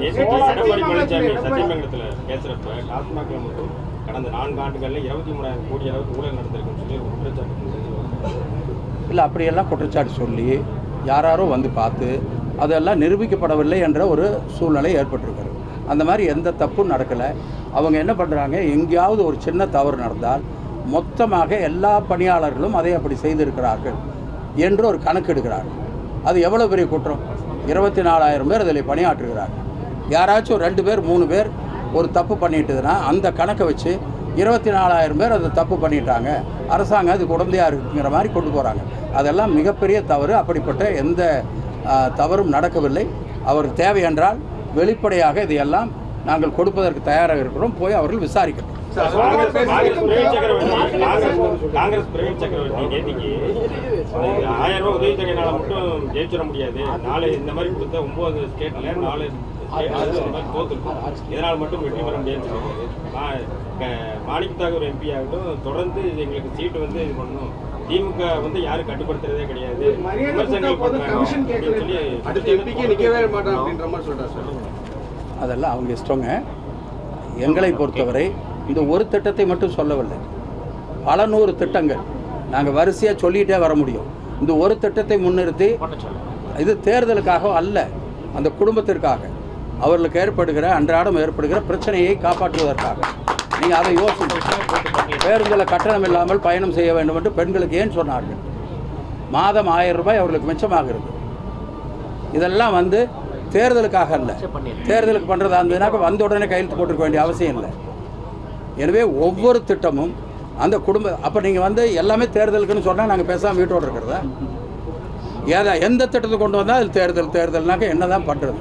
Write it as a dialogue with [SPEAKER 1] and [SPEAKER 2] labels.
[SPEAKER 1] எடப்பாடி பழனிசாமி சத்தியமங்கலத்தில் பேசுகிறப்ப டாஸ்மாகில் மட்டும் கடந்த 4 ஆண்டுகளில் 23,000 கோடி அளவுக்கு ஊழல் நடந்திருக்குன்னு சொல்லி ஒரு குற்றச்சாட்டு.
[SPEAKER 2] இல்லை, அப்படியெல்லாம் குற்றச்சாட்டு சொல்லி யாரும் வந்து பார்த்து அதெல்லாம் நிரூபிக்கப்படவில்லை என்ற ஒரு சூழ்நிலை ஏற்பட்டிருக்கிறது. அந்த மாதிரி எந்த தப்பும் நடக்கலை. அவங்க என்ன பண்ணுறாங்க, எங்கேயாவது ஒரு சின்ன தவறு நடந்தால் மொத்தமாக எல்லா பணியாளர்களும் அதை அப்படி செய்திருக்கிறார்கள் என்று ஒரு கணக்கு எடுக்கிறார்கள். அது எவ்வளோ பெரிய குற்றம்? 24,000 பேர் அதில் பணியாற்றுகிறார்கள். யாராச்சும் 2 பேர் 3 பேர் ஒரு தப்பு பண்ணிட்டுதுன்னா அந்த கணக்கை வச்சு 24,000 பேர் அதை தப்பு பண்ணிட்டாங்க, அரசாங்கம் அதுக்கு உடந்தையாக இருக்குங்கிற மாதிரி கொண்டு போகிறாங்க. அதெல்லாம் மிகப்பெரிய தவறு. அப்படிப்பட்ட எந்த தவறும் நடக்கவில்லை. அவருக்கு தேவை என்றால் வெளிப்படையாக இதையெல்லாம் நாங்கள் கொடுப்பதற்கு தயாராக இருக்கிறோம். போய் அவர்கள் விசாரிக்கட்டும்.
[SPEAKER 1] காங்கிரஸ் பிரவீன் சக்கரவர்த்தி நேற்றுக்கு 1000 ரூபாய் உதவித்தொகையினால மட்டும் ஜெயிச்சிட முடியாது, நாலு இந்த மாதிரி கொடுத்த 9 ஸ்டேட்ல 4 தோத்துருக்கும், இதனால் மட்டும் வெற்றி பெற முடியாது. மாணிக் தாகூர் எம்பி ஆகட்டும் தொடர்ந்து எங்களுக்கு சீட்டு வந்து இது பண்ணணும், திமுக வந்து யாரும் கட்டுப்படுத்துறதே கிடையாது, விமர்சனங்கள் பண்றாங்க சொல்லி
[SPEAKER 2] அதெல்லாம் அவங்க இஷ்டங்க. எங்களை பொறுத்தவரை இந்த ஒரு திட்டத்தை மட்டும் சொல்லவில்லை, பல 100 திட்டங்கள் நாங்கள் வரிசையாக சொல்லிகிட்டே வர முடியும். இந்த ஒரு திட்டத்தை முன்னிறுத்தி, இது தேர்தலுக்காக அல்ல, அந்த குடும்பத்திற்காக அவர்களுக்கு ஏற்படுகிற அன்றாடம் ஏற்படுகிற பிரச்சனையை காப்பாற்றுவதற்காக. நீங்கள் அதை யோசிச்சு, பேருந்தில் கட்டணம் இல்லாமல் பயணம் செய்ய வேண்டும் என்று பெண்களுக்கு ஏன் சொன்னார்கள்? மாதம் 1000 ரூபாய் அவர்களுக்கு மிச்சமாகிறது. இதெல்லாம் வந்து தேர்தலுக்காக அல்ல. தேர்தலுக்கு பண்ணுறதா இருந்ததுனாக்க வந்த உடனே கையெழுத்து போட்டுருக்க வேண்டிய அவசியம் இல்லை. எனவே ஒவ்வொரு திட்டமும் அந்த அப்போ நீங்கள் வந்து எல்லாமே தேர்தலுக்குன்னு சொன்னால் நாங்கள் பேசாமல் வீட்டோடு இருக்கிறதா? எந்த திட்டத்தை கொண்டு வந்தால் அது தேர்தல்னாக்க என்ன தான் பண்ணுறது?